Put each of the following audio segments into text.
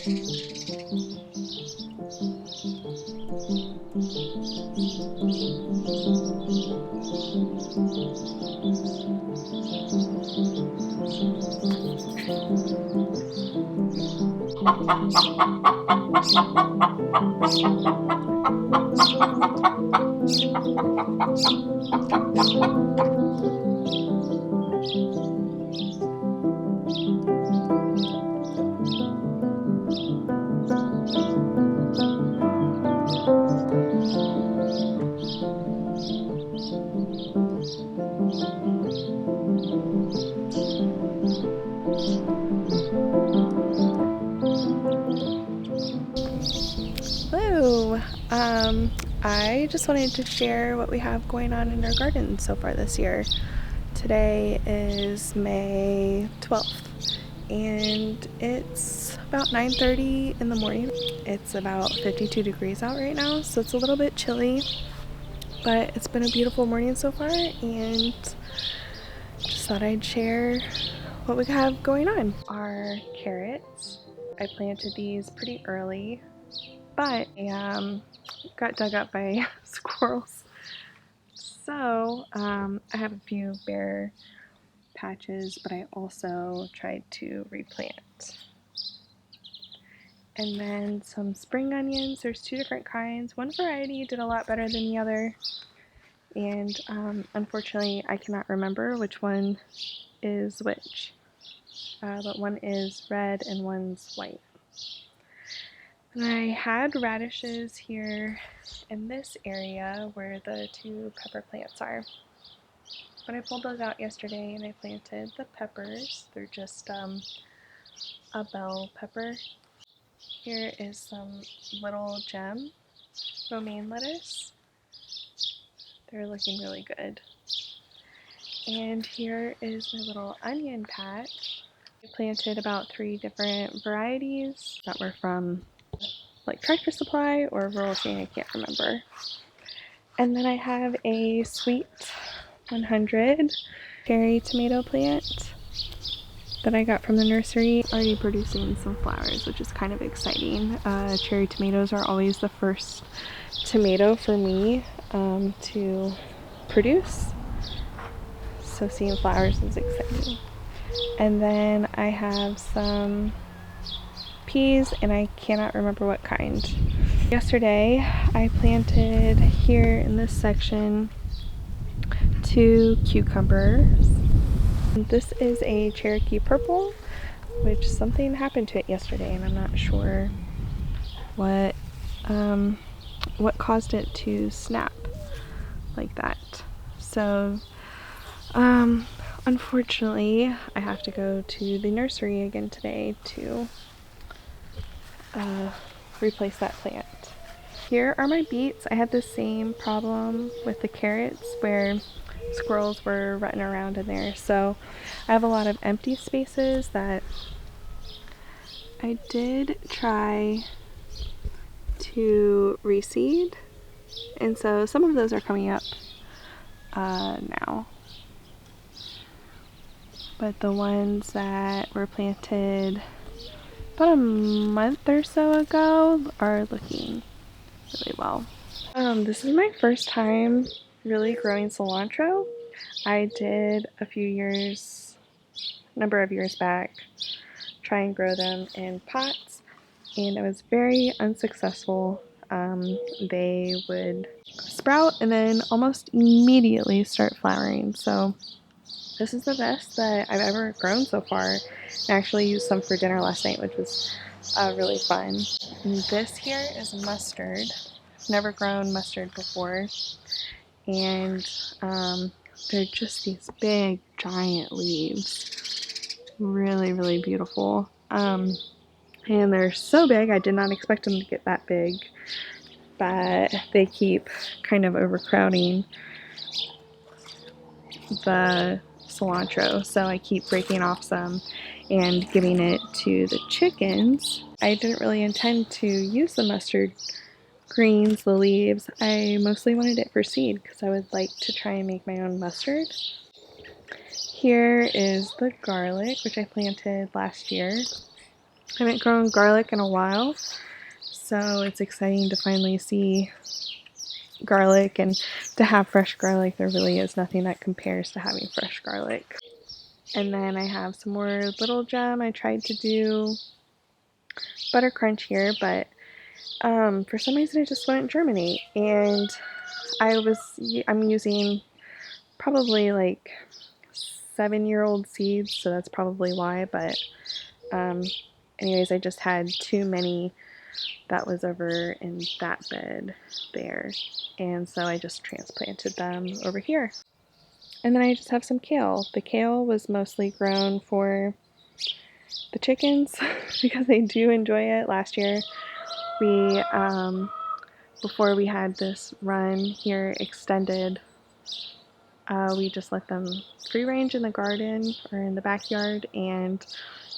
Hello! I just wanted to share what we have going on in our garden so far this year. Today is May 12th and it's about 9:30 in the morning. It's about 52 degrees out right now, so it's a little bit chilly, but it's been a beautiful morning so far and just thought I'd share what we have going on. Our carrots, I planted these pretty early, but got dug up by squirrels. So I have a few bare patches, but I also tried to replant. And then some spring onions. There's two different kinds. One variety did a lot better than the other, and unfortunately I cannot remember which one is which. But one is red and one's white. And I had radishes here in this area where the two pepper plants are. But I pulled those out yesterday and I planted the peppers. They're just a bell pepper. Here is some little gem romaine lettuce. They're looking really good. And here is my little onion patch. I planted about 3 different varieties that were from like Tractor Supply or Rural Chain, I can't remember. And then I have a Sweet 100 cherry tomato plant that I got from the nursery, already producing some flowers, which is kind of exciting. Cherry tomatoes are always the first tomato for me to produce, so seeing flowers is exciting. And then I have some peas, and I cannot remember what kind. Yesterday I planted here in this section 2 cucumbers. This is a Cherokee Purple, which something happened to it yesterday, and I'm not sure what caused it to snap like that. So unfortunately I have to go to the nursery again today to replace that plant. Here are my beets. I had the same problem with the carrots where squirrels were running around in there, so I have a lot of empty spaces that I did try to reseed, and so some of those are coming up now, but the ones that were planted about a month or so ago are looking really well. This is my first time really growing cilantro. I did number of years back, try and grow them in pots, and I was very unsuccessful. They would sprout and then almost immediately start flowering. So this is the best that I've ever grown so far. I actually used some for dinner last night, which was really fun. And this here is mustard. Never grown mustard before, and they're just these big giant leaves, really beautiful, and they're so big. I did not expect them to get that big, but they keep kind of overcrowding the cilantro, so I keep breaking off some and giving it to the chickens. I didn't really intend to use the mustard greens, the leaves. I mostly wanted it for seed because I would like to try and make my own mustard. Here is the garlic, which I planted last year. I haven't grown garlic in a while, so it's exciting to finally see garlic and to have fresh garlic. There really is nothing that compares to having fresh garlic. And then I have some more Little Gem. I tried to do butter crunch here, but for some reason it just wouldn't germinate. And I'm using probably like 7-year-old seeds, so that's probably why. But anyways, I just had too many that was over in that bed there, and so I just transplanted them over here. And then I just have some kale. The kale was mostly grown for the chickens because they do enjoy it. Last year we before we had this run here extended, we just let them free range in the garden or in the backyard, and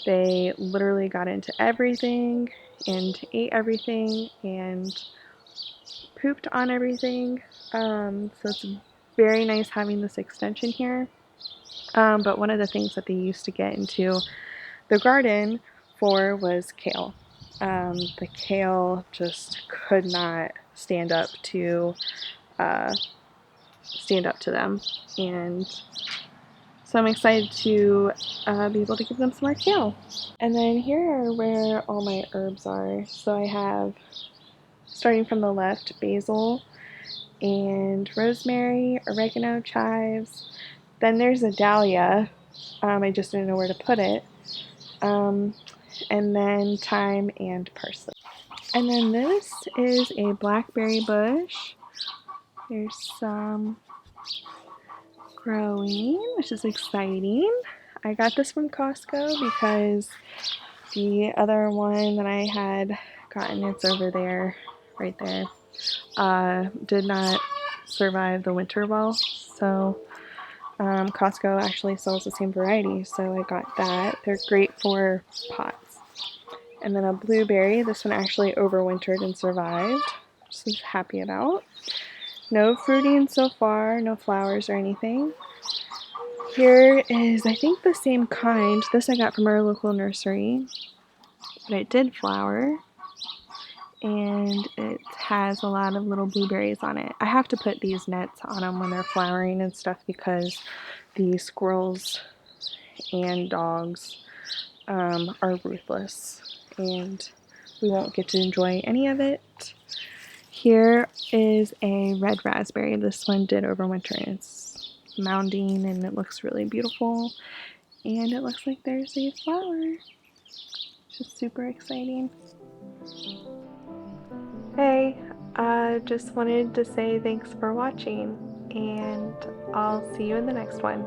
they literally got into everything and ate everything and pooped on everything. So it's very nice having this extension here. But one of the things that they used to get into the garden for was kale. The kale just could not stand up to them, and so I'm excited to be able to give them some more kale. And then here are where all my herbs are. So I have, starting from the left, basil and rosemary, oregano, chives. Then there's a dahlia. I just didn't know where to put it. And then thyme and parsley. And then this is a blackberry bush. There's some growing, which is exciting. I got this from Costco because the other one that I had gotten, it's over there, right there, did not survive the winter well. So Costco actually sells the same variety, so I got that. They're great for pots. And then a blueberry. This one actually overwintered and survived, which I was happy about. No fruiting so far, no flowers or anything. Here is, I think, the same kind. This I got from our local nursery, but it did flower, and it has a lot of little blueberries on it. I have to put these nets on them when they're flowering and stuff because the squirrels and dogs are ruthless, and we won't get to enjoy any of it. Here is a red raspberry. This one did overwinter. It's mounding and it looks really beautiful, and it looks like there's a flower, which is super exciting. Hey, just wanted to say thanks for watching, and I'll see you in the next one.